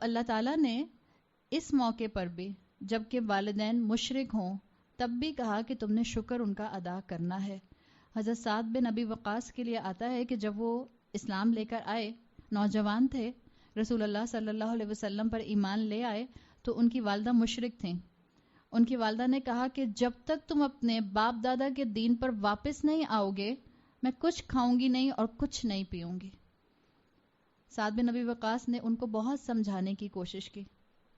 تو اللہ تعالیٰ نے اس موقع پر بھی جب کہ والدین مشرک ہوں تب بھی کہا کہ تم نے شکر ان کا ادا کرنا ہے. حضرت سعد بن ابی وقاص کے لیے آتا ہے کہ جب وہ اسلام لے کر آئے، نوجوان تھے، رسول اللہ صلی اللہ علیہ وسلم پر ایمان لے آئے، تو ان کی والدہ مشرک تھیں. ان کی والدہ نے کہا کہ جب تک تم اپنے باپ دادا کے دین پر واپس نہیں آؤ گے میں کچھ کھاؤں گی نہیں اور کچھ نہیں پیوں گی. سعد بن نبی وقاص نے ان کو بہت سمجھانے کی کوشش کی.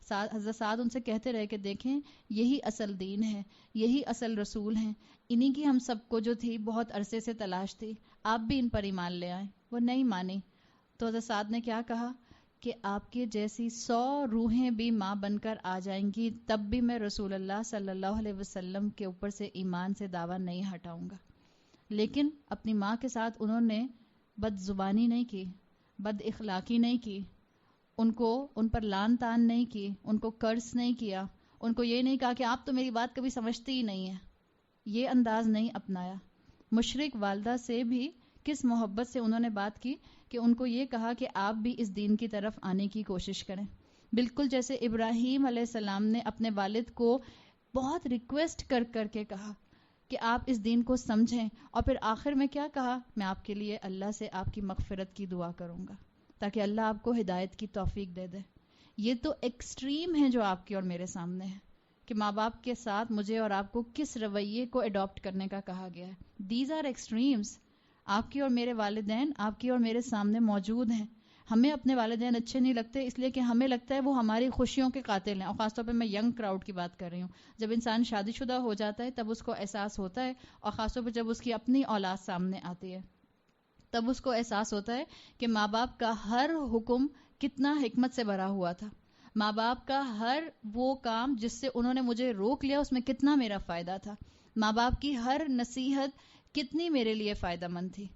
حضرت سعد ان سے کہتے رہے کہ دیکھیں یہی اصل دین ہے، یہی اصل رسول ہیں، انہی کی ہم سب کو جو تھی بہت عرصے سے تلاش تھی، آپ بھی ان پر ایمان لے آئیں. وہ نہیں مانی. تو حضرت سعد نے کیا کہا کہ آپ کے جیسی 100 روحیں بھی ماں بن کر آ جائیں گی تب بھی میں رسول اللہ صلی اللہ علیہ وسلم کے اوپر سے ایمان سے دعویٰ نہیں ہٹاؤں گا. لیکن اپنی ماں کے ساتھ انہوں نے بد زبانی نہیں کی، بد اخلاقی نہیں کی، ان پر لان تان نہیں کی، ان کو قرض نہیں کیا، ان کو یہ نہیں کہا کہ آپ تو میری بات کبھی سمجھتے ہی نہیں ہیں. یہ انداز نہیں اپنایا. مشرک والدہ سے بھی کس محبت سے انہوں نے بات کی کہ ان کو یہ کہا کہ آپ بھی اس دین کی طرف آنے کی کوشش کریں. بالکل جیسے ابراہیم علیہ السلام نے اپنے والد کو بہت ریکویسٹ کر کر کے کہا کہ آپ اس دین کو سمجھیں، اور پھر آخر میں کیا کہا، میں آپ کے لیے اللہ سے آپ کی مغفرت کی دعا کروں گا تاکہ اللہ آپ کو ہدایت کی توفیق دے دے. یہ تو ایکسٹریم ہے جو آپ کے اور میرے سامنے ہے کہ ماں باپ کے ساتھ مجھے اور آپ کو کس رویے کو اڈاپٹ کرنے کا کہا گیا ہے. These are extremes. آپ کی اور میرے والدین آپ کی اور میرے سامنے موجود ہیں. ہمیں اپنے والدین اچھے نہیں لگتے اس لیے کہ ہمیں لگتا ہے وہ ہماری خوشیوں کے قاتل ہیں، اور خاص طور پہ میں ینگ کراؤڈ کی بات کر رہی ہوں. جب انسان شادی شدہ ہو جاتا ہے تب اس کو احساس ہوتا ہے، اور خاص طور پہ جب اس کی اپنی اولاد سامنے آتی ہے تب اس کو احساس ہوتا ہے کہ ماں باپ کا ہر حکم کتنا حکمت سے بھرا ہوا تھا. ماں باپ کا ہر وہ کام جس سے انہوں نے مجھے روک لیا اس میں کتنا میرا فائدہ تھا. ماں باپ کی ہر نصیحت کتنی میرے لیے فائدہ مند تھی.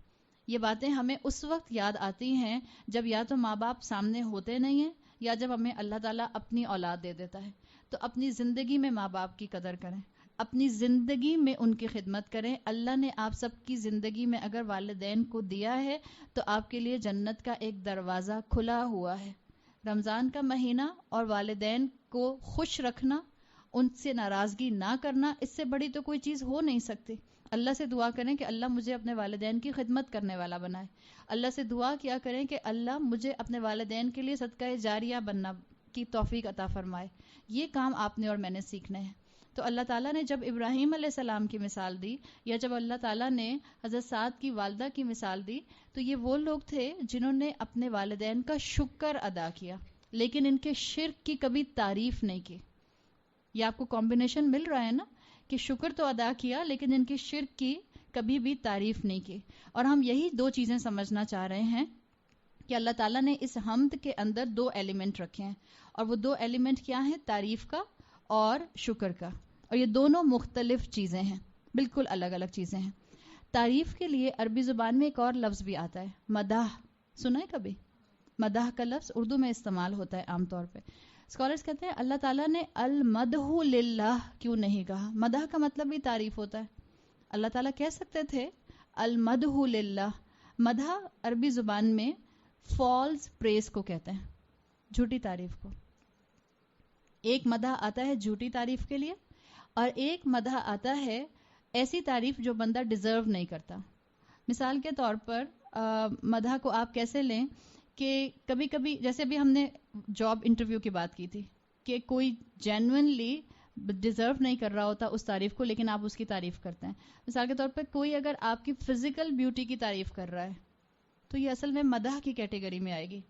یہ باتیں ہمیں اس وقت یاد آتی ہیں جب یا تو ماں باپ سامنے ہوتے نہیں ہیں یا جب ہمیں اللہ تعالیٰ اپنی اولاد دے دیتا ہے. تو اپنی زندگی میں ماں باپ کی قدر کریں، اپنی زندگی میں ان کی خدمت کریں. اللہ نے آپ سب کی زندگی میں اگر والدین کو دیا ہے تو آپ کے لیے جنت کا ایک دروازہ کھلا ہوا ہے. رمضان کا مہینہ اور والدین کو خوش رکھنا، ان سے ناراضگی نہ کرنا، اس سے بڑی تو کوئی چیز ہو نہیں سکتی. اللہ سے دعا کریں کہ اللہ مجھے اپنے والدین کی خدمت کرنے والا بنائے. اللہ سے دعا کیا کریں کہ اللہ مجھے اپنے والدین کے لیے صدقہ جاریہ بننا کی توفیق عطا فرمائے. یہ کام آپ نے اور میں نے سیکھنے ہیں. تو اللہ تعالیٰ نے جب ابراہیم علیہ السلام کی مثال دی یا جب اللہ تعالیٰ نے حضرت سعد کی والدہ کی مثال دی تو یہ وہ لوگ تھے جنہوں نے اپنے والدین کا شکر ادا کیا لیکن ان کے شرک کی کبھی تعریف نہیں کی. یہ آپ کو کمبینیشن مل رہا ہے نا کہ شکر تو ادا کیا لیکن ان کی شرک کی کبھی بھی تعریف نہیں کی. اور ہم یہی دو چیزیں سمجھنا چاہ رہے ہیں کہ اللہ تعالیٰ نے اس حمد کے اندر 2 ایلیمنٹ رکھے ہیں، اور وہ 2 ایلیمنٹ کیا ہیں؟ تعریف کا اور شکر کا. اور یہ دونوں مختلف چیزیں ہیں، بالکل الگ الگ چیزیں ہیں. تعریف کے لیے عربی زبان میں ایک اور لفظ بھی آتا ہے، مدح. سنا ہے کبھی؟ مدح کا لفظ اردو میں استعمال ہوتا ہے عام طور پہ. اسکالرز کہتے ہیں اللہ تعالیٰ نے المدح للہ کیوں نہیں کہا؟ مدح کا مطلب بھی تعریف ہوتا ہے. اللہ تعالیٰ کہہ سکتے تھے المدح للہ. مدح عربی زبان میں فالس پریز کو کہتے ہیں، جھوٹی تعریف کو. ایک مدح آتا ہے جھوٹی تعریف کے لیے، اور ایک مدح آتا ہے ایسی تعریف جو بندہ ڈیزرو نہیں کرتا. مثال کے طور پر مدح کو آپ کیسے لیں کہ کبھی کبھی جیسے بھی ہم نے جاب انٹرویو کی بات کی تھی کہ کوئی جینوئنلی ڈیزرو نہیں کر رہا ہوتا اس تعریف کو لیکن آپ اس کی تعریف کرتے ہیں. مثال کے طور پر کوئی اگر آپ کی فزیکل بیوٹی کی تعریف کر رہا ہے تو یہ اصل میں مدح کی کیٹیگری میں آئے گی.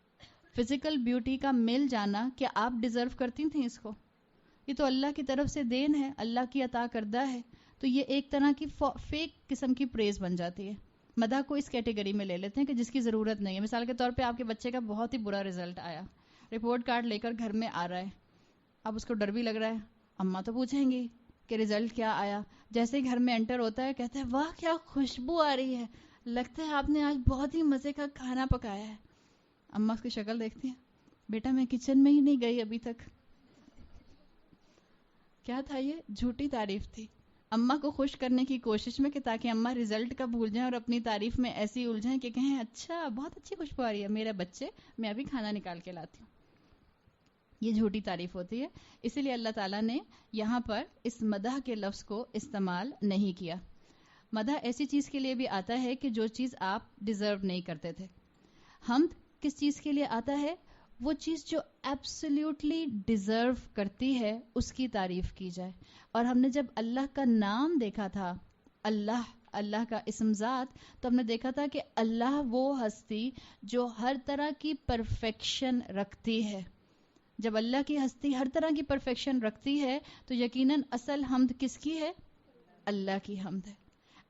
فزیکل بیوٹی کا مل جانا کیا آپ ڈیزرو کرتی تھیں اس کو؟ یہ تو اللہ کی طرف سے دین ہے، اللہ کی عطا کردہ ہے. تو یہ ایک طرح کی فیک قسم کی پریز بن جاتی ہے. مدح کو اس کیٹیگری میں لے لیتے ہیں کہ جس کی ضرورت نہیں ہے. مثال کے طور پہ آپ کے بچے کا بہت ہی برا رزلٹ آیا، رپورٹ کارڈ لے کر گھر میں آ رہا ہے، اب اس کو ڈر بھی لگ رہا ہے، اماں تو پوچھیں گی کہ رزلٹ کیا آیا. جیسے ہی گھر میں انٹر ہوتا ہے کہتے ہیں واہ کیا خوشبو آ رہی ہے، لگتا ہے آپ نے آج بہت ہی مزے کا کھانا پکایا ہے. اماں اس کی شکل دیکھتی ہیں، بیٹا میں کچن میں ہی نہیں گئی ابھی تک. کیا تھا؟ یہ جھوٹی تعریف تھی. اماں کو خوش کرنے کی کوشش میں کہ تاکہ اماں رزلٹ کا بھول جائیں اور اپنی تعریف میں ایسی الجھیں کہ کہیں اچھا بہت اچھی خوشبو آ رہی ہے میرے بچے، میں ابھی کھانا نکال کے لاتی ہوں. یہ جھوٹی تعریف ہوتی ہے. اسی لیے اللہ تعالیٰ نے یہاں پر اس مدح کے لفظ کو استعمال نہیں کیا. مدح ایسی چیز کے لیے بھی آتا ہے کہ جو چیز آپ ڈیزرو نہیں کرتے تھے. حمد کس چیز کے لیے آتا ہے؟ وہ چیز جو ایبسلیوٹلی ڈیزرو کرتی ہے اس کی تعریف کی جائے. اور ہم نے جب اللہ کا نام دیکھا تھا، اللہ کا اسم ذات، تو ہم نے دیکھا تھا کہ اللہ وہ ہستی جو ہر طرح کی پرفیکشن رکھتی ہے. جب اللہ کی ہستی ہر طرح کی پرفیکشن رکھتی ہے تو یقیناً اصل حمد کس کی ہے؟ اللہ کی حمد ہے.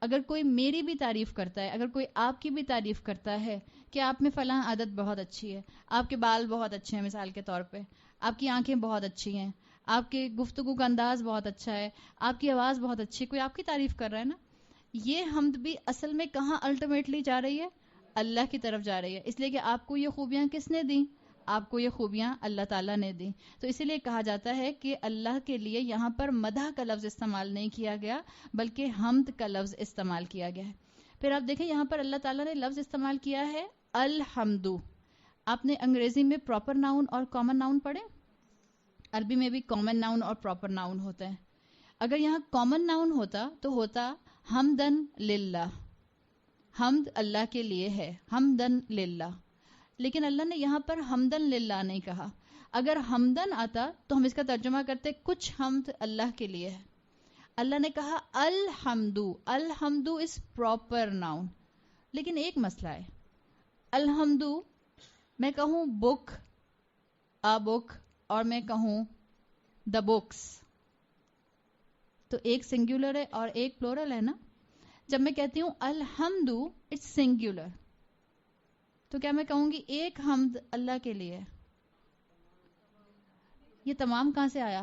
اگر کوئی میری بھی تعریف کرتا ہے، اگر کوئی آپ کی بھی تعریف کرتا ہے کہ آپ میں فلاں عادت بہت اچھی ہے، آپ کے بال بہت اچھے ہیں مثال کے طور پہ، آپ کی آنکھیں بہت اچھی ہیں، آپ کے گفتگو کا انداز بہت اچھا ہے، آپ کی آواز بہت اچھی ہے، کوئی آپ کی تعریف کر رہا ہے نا، یہ حمد بھی اصل میں کہاں الٹیمیٹلی جا رہی ہے؟ اللہ کی طرف جا رہی ہے. اس لیے کہ آپ کو یہ خوبیاں کس نے دیں؟ آپ کو یہ خوبیاں اللہ تعالیٰ نے دیں. تو اسی لیے کہا جاتا ہے کہ اللہ کے لیے یہاں پر مدح کا لفظ استعمال نہیں کیا گیا بلکہ حمد کا لفظ استعمال کیا گیا ہے. پھر آپ دیکھیں یہاں پر اللہ تعالیٰ نے لفظ استعمال کیا ہے الحمدو. آپ نے انگریزی میں پراپر ناؤن اور کامن ناؤن پڑھے؟ عربی میں بھی کامن ناؤن اور پراپر ناؤن ہوتا ہے. اگر یہاں کامن ناؤن ہوتا تو ہوتا حمدن للہ، حمد اللہ کے لیے ہے، حمدن للہ. لیکن اللہ نے یہاں پر حمدن للہ نہیں کہا. اگر حمدن آتا تو ہم اس کا ترجمہ کرتے کچھ حمد اللہ کے لیے ہے. اللہ نے کہا الحمدو. الحمدو از پراپر ناؤن. لیکن ایک مسئلہ ہے، الحمدو میں کہوں بک، a book، اور میں کہوں the books، تو ایک سنگولر ہے اور ایک پلورل ہے نا. جب میں کہتی ہوں الحمدو اٹس سنگولر، تو کیا میں کہوں گی ایک حمد اللہ کے لیے؟ یہ تمام کہاں سے آیا؟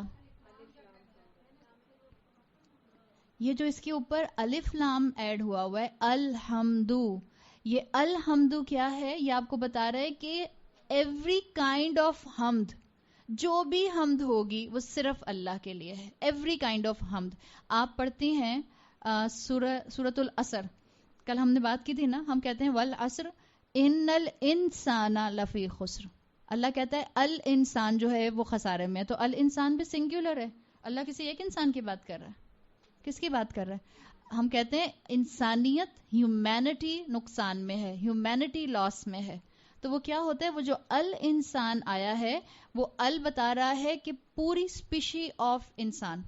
یہ جو اس کے اوپر الف لام ایڈ ہوا ہے الحمدو، یہ الحمدو کیا ہے؟ یہ آپ کو بتا رہا ہے کہ ایوری کائنڈ آف حمد، جو بھی حمد ہوگی وہ صرف اللہ کے لیے ہے. ایوری کائنڈ آف حمد. آپ پڑھتی ہیں سورۃ العصر، کل ہم نے بات کی تھی نا، ہم کہتے ہیں والعصر ان الانسان لفی خسر. اللہ کہتا ہے الانسان جو ہے وہ خسارے میں ہے. تو الانسان بھی سنگولر ہے. اللہ کسی ایک انسان کی بات کر رہا ہے. کس کی بات کر رہا ہے؟ ہم کہتے ہیں انسانیت، ہیومینٹی نقصان میں ہے، ہیومینٹی لاس میں ہے. تو وہ کیا ہوتا ہے؟ وہ جو الانسان آیا ہے وہ بتا رہا ہے کہ پوری اسپیشی آف انسان،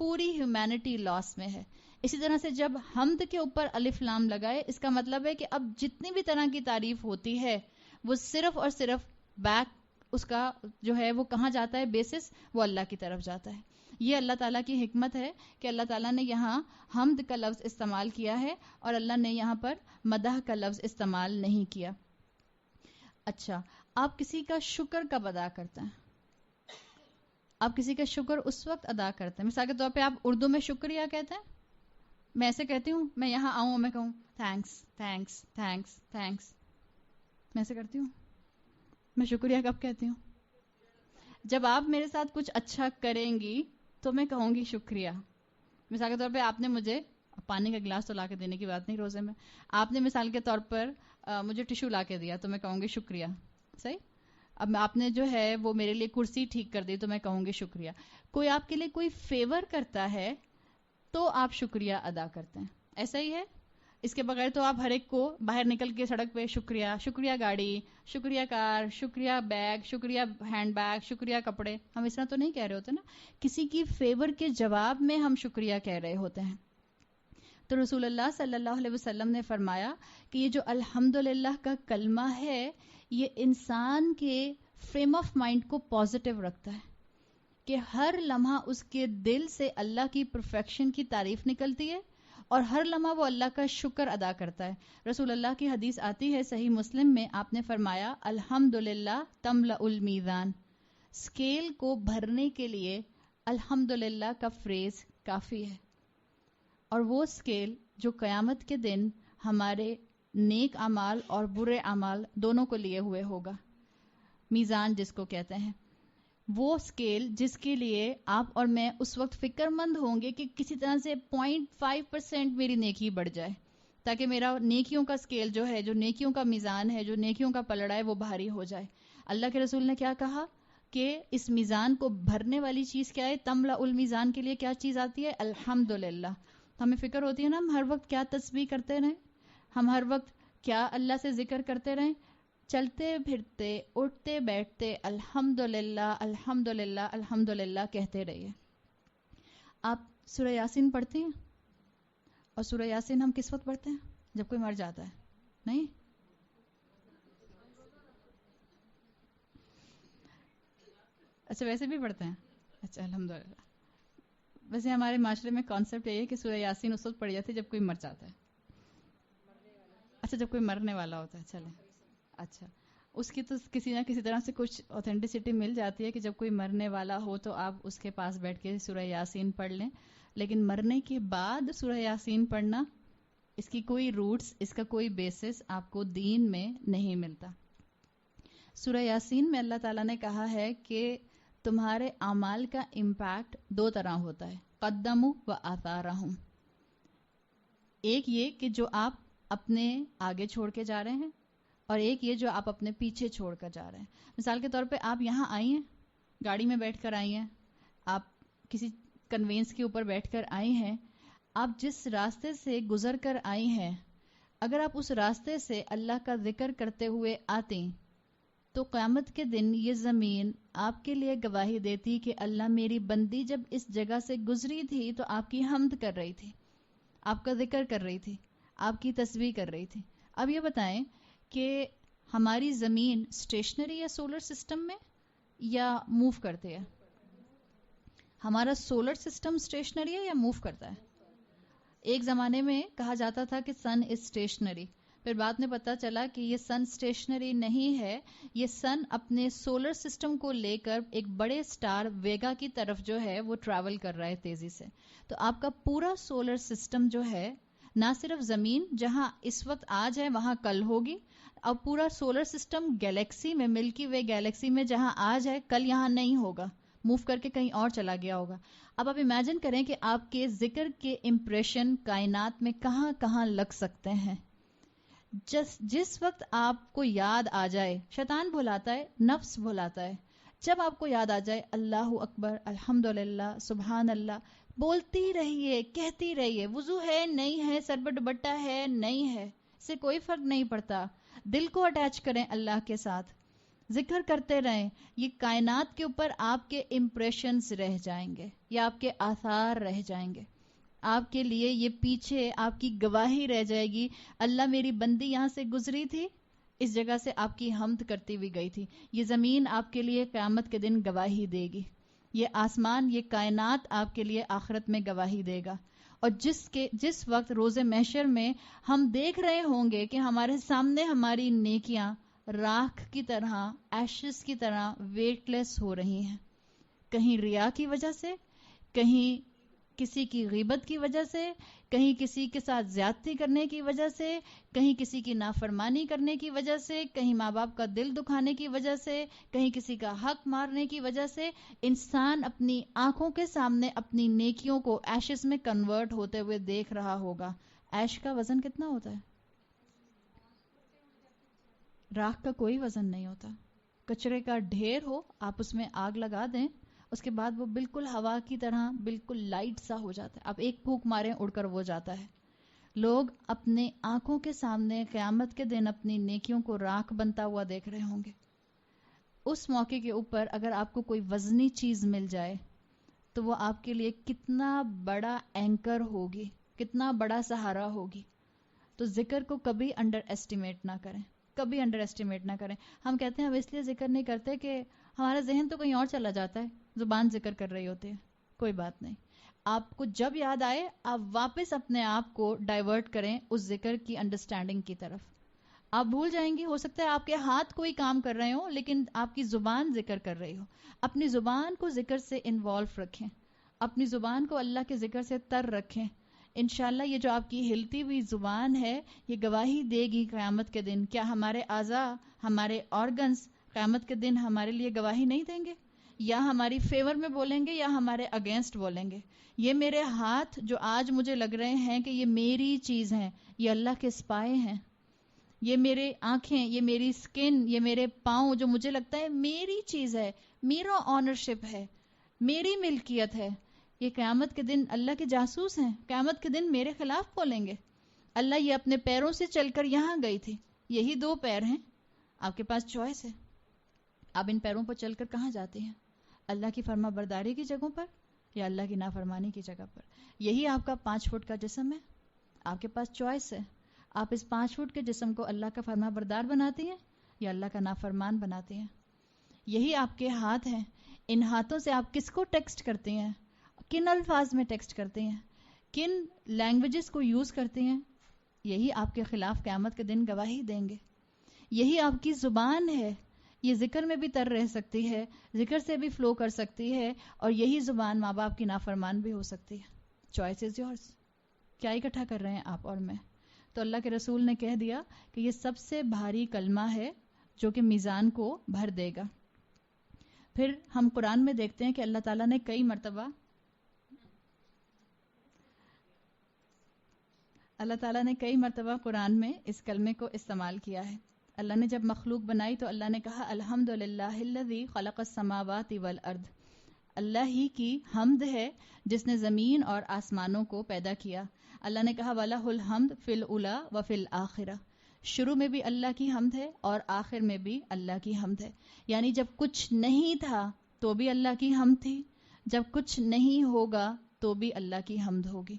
پوری ہیومینٹی لاس میں ہے. اسی طرح سے جب حمد کے اوپر الف لام لگائے، اس کا مطلب ہے کہ اب جتنی بھی طرح کی تعریف ہوتی ہے وہ صرف اور صرف بیک اس کا جو ہے وہ کہاں جاتا ہے؟ بیسس وہ اللہ کی طرف جاتا ہے. یہ اللہ تعالیٰ کی حکمت ہے کہ اللہ تعالیٰ نے یہاں حمد کا لفظ استعمال کیا ہے اور اللہ نے یہاں پر مدح کا لفظ استعمال نہیں کیا. اچھا، آپ کسی کا شکر کب ادا کرتے ہیں؟ آپ کسی کا شکر اس وقت ادا کرتے ہیں، مثال کے طور پہ آپ اردو میں شکریہ کہتے ہیں. میں ایسے کہتی ہوں، میں یہاں آؤں میں کہوں تھینکس تھینکس تھینکس تھینکس، میں ایسے کرتی ہوں. میں شکریہ کب کہتی ہوں؟ جب آپ میرے ساتھ کچھ اچھا کریں گی تو میں کہوں گی شکریہ. مثال کے طور پہ آپ نے مجھے پانی کا گلاس تو لا کے دینے کی بات نہیں روزے میں، آپ نے مثال کے طور پر مجھے ٹشو لا کے دیا تو میں کہوں گی شکریہ. صحیح. اب آپ نے جو ہے وہ میرے لیے کرسی ٹھیک کر دی تو میں کہوں گی شکریہ. کوئی آپ کے لیے کوئی فیور کرتا ہے تو آپ شکریہ ادا کرتے ہیں. ایسا ہی ہے. اس کے بغیر تو آپ ہر ایک کو باہر نکل کے سڑک پہ شکریہ، شکریہ گاڑی، شکریہ کار، شکریہ بیگ، شکریہ ہینڈ بیگ، شکریہ کپڑے، ہم اس طرح تو نہیں کہہ رہے ہوتے نا. کسی کی فیور کے جواب میں ہم شکریہ کہہ رہے ہوتے ہیں. تو رسول اللہ صلی اللہ علیہ وسلم نے فرمایا کہ یہ جو الحمدللہ کا کلمہ ہے یہ انسان کے فریم آف مائنڈ کو پازیٹیو رکھتا ہے کہ ہر لمحہ اس کے دل سے اللہ کی پرفیکشن کی تعریف نکلتی ہے اور ہر لمحہ وہ اللہ کا شکر ادا کرتا ہے. رسول اللہ کی حدیث آتی ہے صحیح مسلم میں، آپ نے فرمایا الحمدللہ تملأ المیزان. اسکیل کو بھرنے کے لیے الحمدللہ کا فریز کافی ہے. اور وہ اسکیل جو قیامت کے دن ہمارے نیک اعمال اور برے اعمال دونوں کو لیے ہوئے ہوگا، میزان جس کو کہتے ہیں، وہ اسکیل جس کے لیے آپ اور میں اس وقت فکر مند ہوں گے کہ کسی طرح سے 0.5% میری نیکی بڑھ جائے تاکہ میرا نیکیوں کا اسکیل جو ہے، جو نیکیوں کا میزان ہے، جو نیکیوں کا پلڑا ہے وہ بھاری ہو جائے. اللہ کے رسول نے کیا کہا؟ کہ اس میزان کو بھرنے والی چیز کیا ہے؟ تملا المیزان کے لیے کیا چیز آتی ہے؟ الحمدللہ. ہمیں فکر ہوتی ہے نا ہم ہر وقت کیا تسبیح کرتے رہیں، ہم ہر وقت کیا اللہ سے ذکر کرتے رہیں، چلتے پھرتے اٹھتے بیٹھتے الحمدللہ الحمدللہ الحمدللہ کہتے رہیے. آپ سورہ یاسین پڑھتے ہیں؟ اور سورہ یاسین ہم کس وقت پڑھتے ہیں؟ جب کوئی مر جاتا ہے. نہیں؟ اچھا ویسے بھی پڑھتے ہیں. اچھا الحمدللہ. ویسے ہمارے معاشرے میں کانسیپٹ یہ ہے کہ سورہ یاسین اس وقت پڑھی جاتی ہے جب کوئی مر جاتا ہے. اچھا جب کوئی مرنے والا ہوتا ہے. چلیں اچھا اس کی تو کسی نہ کسی طرح سے کچھ اوتھینٹسٹی مل جاتی ہے کہ جب کوئی مرنے والا ہو تو آپ اس کے پاس بیٹھ کے سورہ یاسین پڑھ لیں. لیکن مرنے کے بعد سورہ یاسین پڑھنا، اس کی کوئی روٹس، اس کا کوئی بیسس آپ کو دین میں نہیں ملتا. سورہ یاسین میں اللہ تعالیٰ نے کہا ہے کہ تمہارے اعمال کا امپیکٹ دو طرح ہوتا ہے، قدموا و آثارہم. ایک یہ کہ جو آپ اپنے آگے چھوڑ کے جا رہے ہیں، اور ایک یہ جو آپ اپنے پیچھے چھوڑ کر جا رہے ہیں. مثال کے طور پہ آپ یہاں آئی ہیں، گاڑی میں بیٹھ کر آئی ہیں، آپ کسی کنوینس کے اوپر بیٹھ کر آئی ہیں، آپ جس راستے سے گزر کر آئی ہیں، اگر آپ اس راستے سے اللہ کا ذکر کرتے ہوئے آتی تو قیامت کے دن یہ زمین آپ کے لیے گواہی دیتی کہ اللہ میری بندی جب اس جگہ سے گزری تھی تو آپ کی حمد کر رہی تھی، آپ کا ذکر کر رہی تھی، آپ کی تسبیح کر رہی تھی. اب یہ بتائیں کہ ہماری زمین اسٹیشنری ہے سولر سسٹم میں یا موو کرتے ہیں؟ ہمارا سولر سسٹم اسٹیشنری ہے یا موو کرتا ہے؟ ایک زمانے میں کہا جاتا تھا کہ سن از اسٹیشنری، پھر بعد میں پتا چلا کہ یہ سن اسٹیشنری نہیں ہے، یہ سن اپنے سولر سسٹم کو لے کر ایک بڑے سٹار ویگا کی طرف جو ہے وہ ٹریول کر رہا ہے تیزی سے. تو آپ کا پورا سولر سسٹم جو ہے، نہ صرف زمین جہاں اس وقت آج ہے وہاں کل ہوگی، اب پورا سولر سسٹم گیلیکسی میں، ملکی وے گیلیکسی میں جہاں آج ہے کل یہاں نہیں ہوگا، موو کر کے کہیں اور چلا گیا ہوگا. اب آپ امیجن کریں کہ آپ کے ذکر کے امپریشن کائنات میں کہاں کہاں لگ سکتے ہیں. جس وقت آپ کو یاد آ جائے، شیطان بھلاتا ہے، نفس بھلاتا ہے، جب آپ کو یاد آ جائے اللہ اکبر الحمدللہ سبحان اللہ، بولتی رہیے، کہتی رہیے. وضو ہے نہیں ہے، سر پہ دوپٹہ ہے نہیں ہے، اس سے کوئی فرق نہیں پڑتا. دل کو اٹیچ کریں اللہ کے ساتھ، ذکر کرتے رہیں. یہ کائنات کے اوپر آپ کے امپریشنز رہ جائیں گے، یا آپ کے آثار رہ جائیں گے. آپ کے لیے یہ پیچھے آپ کی گواہی رہ جائے گی، اللہ میری بندی یہاں سے گزری تھی، اس جگہ سے آپ کی حمد کرتی ہوئی گئی تھی. یہ زمین آپ کے لیے قیامت کے دن گواہی دے گی، یہ آسمان، یہ کائنات آپ کے لیے آخرت میں گواہی دے گا. اور جس وقت روز محشر میں ہم دیکھ رہے ہوں گے کہ ہمارے سامنے ہماری نیکیاں راکھ کی طرح، ایشز کی طرح ویٹ لیس ہو رہی ہیں، کہیں ریا کی وجہ سے، کہیں کسی کی غیبت کی وجہ سے، کہیں کسی کے ساتھ زیادتی کرنے کی وجہ سے، کہیں کسی کی نافرمانی کرنے کی وجہ سے، کہیں ماں باپ کا دل دکھانے کی وجہ سے، کہیں کسی کا حق مارنے کی وجہ سے. انسان اپنی آنکھوں کے سامنے اپنی نیکیوں کو ایشز میں کنورٹ ہوتے ہوئے دیکھ رہا ہوگا. ایش کا وزن کتنا ہوتا ہے؟ راکھ کا کوئی وزن نہیں ہوتا. کچرے کا ڈھیر ہو، آپ اس میں آگ لگا دیں، اس کے بعد وہ بالکل ہوا کی طرح بالکل لائٹ سا ہو جاتا ہے. آپ ایک پھونک ماریں اڑ کر وہ جاتا ہے. لوگ اپنے آنکھوں کے سامنے قیامت کے دن اپنی نیکیوں کو راکھ بنتا ہوا دیکھ رہے ہوں گے. اس موقع کے اوپر اگر آپ کو کوئی وزنی چیز مل جائے تو وہ آپ کے لیے کتنا بڑا اینکر ہوگی، کتنا بڑا سہارا ہوگی. تو ذکر کو کبھی انڈر ایسٹیمیٹ نہ کریں، کبھی انڈر ایسٹیمیٹ نہ کریں. ہم کہتے ہیں ہم اس لیے ذکر نہیں کرتے کہ ہمارا ذہن تو کہیں اور چلا جاتا ہے، زبان ذکر کر رہی ہوتی ہے. کوئی بات نہیں، آپ کو جب یاد آئے آپ واپس اپنے آپ کو ڈائیورٹ کریں اس ذکر کی انڈرسٹینڈنگ کی طرف. آپ بھول جائیں گی، ہو سکتا ہے آپ کے ہاتھ کوئی کام کر رہے ہوں لیکن آپ کی زبان ذکر کر رہی ہو. اپنی زبان کو ذکر سے انوالو رکھیں، اپنی زبان کو اللہ کے ذکر سے تر رکھیں. انشاءاللہ یہ جو آپ کی ہلتی ہوئی زبان ہے یہ گواہی دے گی قیامت کے دن. کیا ہمارے اعضاء، ہمارے آرگنز قیامت کے دن ہمارے لیے گواہی نہیں دیں گے؟ یا ہماری فیور میں بولیں گے یا ہمارے اگینسٹ بولیں گے؟ یہ میرے ہاتھ جو آج مجھے لگ رہے ہیں کہ یہ میری چیز ہیں، یہ اللہ کے سپائے ہیں. یہ میرے آنکھیں، یہ میری سکن، یہ میرے پاؤں جو مجھے لگتا ہے میری چیز ہے، میرا آنرشپ ہے، میری ملکیت ہے. یہ قیامت کے دن اللہ کے جاسوس ہیں، قیامت کے دن میرے خلاف بولیں گے. اللہ یہ اپنے پیروں سے چل کر یہاں گئی تھی، یہی 2 پیر ہیں، آپ کے پاس چوائس ہے. آپ ان پیروں پر چل کر کہاں جاتے ہیں؟ اللہ کی فرما برداری کی جگہوں پر یا اللہ کی نافرمانی کی جگہ پر؟ یہی آپ کا 5 فٹ کا جسم ہے، آپ کے پاس چوائس ہے. آپ اس 5 فٹ کے جسم کو اللہ کا فرما بردار بناتے ہیں یا اللہ کا نافرمان بناتے ہیں. یہی آپ کے ہاتھ ہیں، ان ہاتھوں سے آپ کس کو ٹیکسٹ کرتے ہیں، کن الفاظ میں ٹیکسٹ کرتے ہیں، کن لینگویجز کو یوز کرتے ہیں. یہی آپ کے خلاف قیامت کے دن گواہی دیں گے. یہی آپ کی زبان ہے، یہ ذکر میں بھی تر رہ سکتی ہے، ذکر سے بھی فلو کر سکتی ہے، اور یہی زبان ماں باپ کی نافرمان بھی ہو سکتی ہے. Choice is yours. کیا اکٹھا کر رہے ہیں آپ اور میں؟ تو اللہ کے رسول نے کہہ دیا کہ یہ سب سے بھاری کلمہ ہے جو کہ میزان کو بھر دے گا. پھر ہم قرآن میں دیکھتے ہیں کہ اللہ تعالیٰ نے کئی مرتبہ قرآن میں اس کلمے کو استعمال کیا ہے. اللہ نے جب مخلوق بنائی تو اللہ نے کہا الحمدللہ الذی خلق السماوات والارض. اللہ ہی کی حمد ہے جس نے زمین اور آسمانوں کو پیدا کیا. اللہ نے کہا وَلَهُ الْحَمْدُ فِي الْأُولَى وَفِي الْآخِرَةِ. شروع میں بھی اللہ کی حمد ہے اور آخر میں بھی اللہ کی حمد ہے. یعنی جب کچھ نہیں تھا تو بھی اللہ کی حمد تھی، جب کچھ نہیں ہوگا تو بھی اللہ کی حمد ہوگی.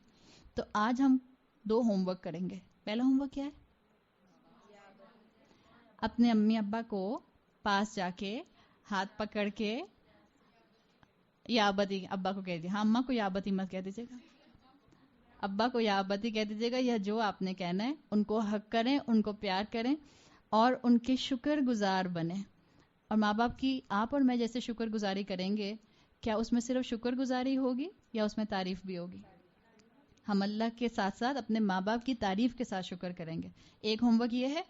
تو آج ہم 2 ہوم ورک کریں گے. پہلا ہوم ورک کیا ہے؟ اپنے امی ابا کو پاس جا کے ہاتھ پکڑ کے یا ابتی، ابا کو کہہ دیجیے، ہاں اماں کو یا ابتی مت کہہ دیجیے گا، ابا کو یا ابتی کہہ دیجیے گا، یا جو آپ نے کہنا ہے. ان کو حق کریں، ان کو پیار کریں اور ان کے شکر گزار بنیں. اور ماں باپ کی آپ اور میں جیسے شکر گزاری کریں گے، کیا اس میں صرف شکر گزاری ہوگی یا اس میں تعریف بھی ہوگی؟ ہم اللہ کے ساتھ ساتھ اپنے ماں باپ کی تعریف کے ساتھ شکر کریں گے. ایک ہوم ورک یہ ہے.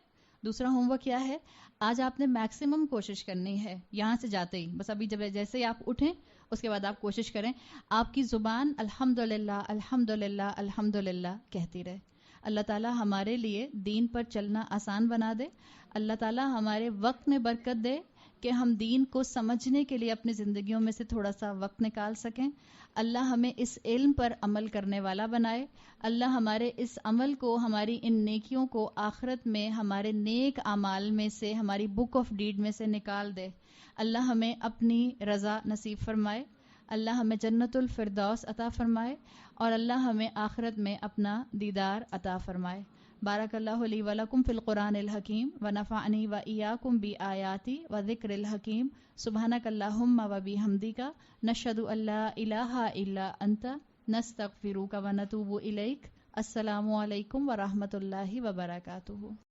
دوسرا ہوم ورک کیا ہے؟ آج آپ نے میکسیمم کوشش کرنی ہے یہاں سے جاتے ہی، بس ابھی جب جیسے ہی آپ اٹھیں اس کے بعد آپ کوشش کریں آپ کی زبان الحمدللہ الحمدللہ الحمدللہ کہتی رہے. اللہ تعالیٰ ہمارے لیے دین پر چلنا آسان بنا دے. اللہ تعالیٰ ہمارے وقت میں برکت دے کہ ہم دین کو سمجھنے کے لیے اپنی زندگیوں میں سے تھوڑا سا وقت نکال سکیں. اللہ ہمیں اس علم پر عمل کرنے والا بنائے. اللہ ہمارے اس عمل کو، ہماری ان نیکیوں کو آخرت میں ہمارے نیک اعمال میں سے، ہماری بک آف ڈیڈ میں سے نکال دے. اللہ ہمیں اپنی رضا نصیب فرمائے. اللہ ہمیں جنت الفردوس عطا فرمائے اور اللہ ہمیں آخرت میں اپنا دیدار عطا فرمائے. بارک اللہ لی ولکم فی القرآن الحکیم ونفعنی وإیاکم بآیاتی وذکر الحکیم. سبحانک اللہم وبحمدک نشہد ان لا الہ الا انت نستغفرک ونتوب الیک. السلام علیکم ورحمۃ اللہ وبرکاتہ.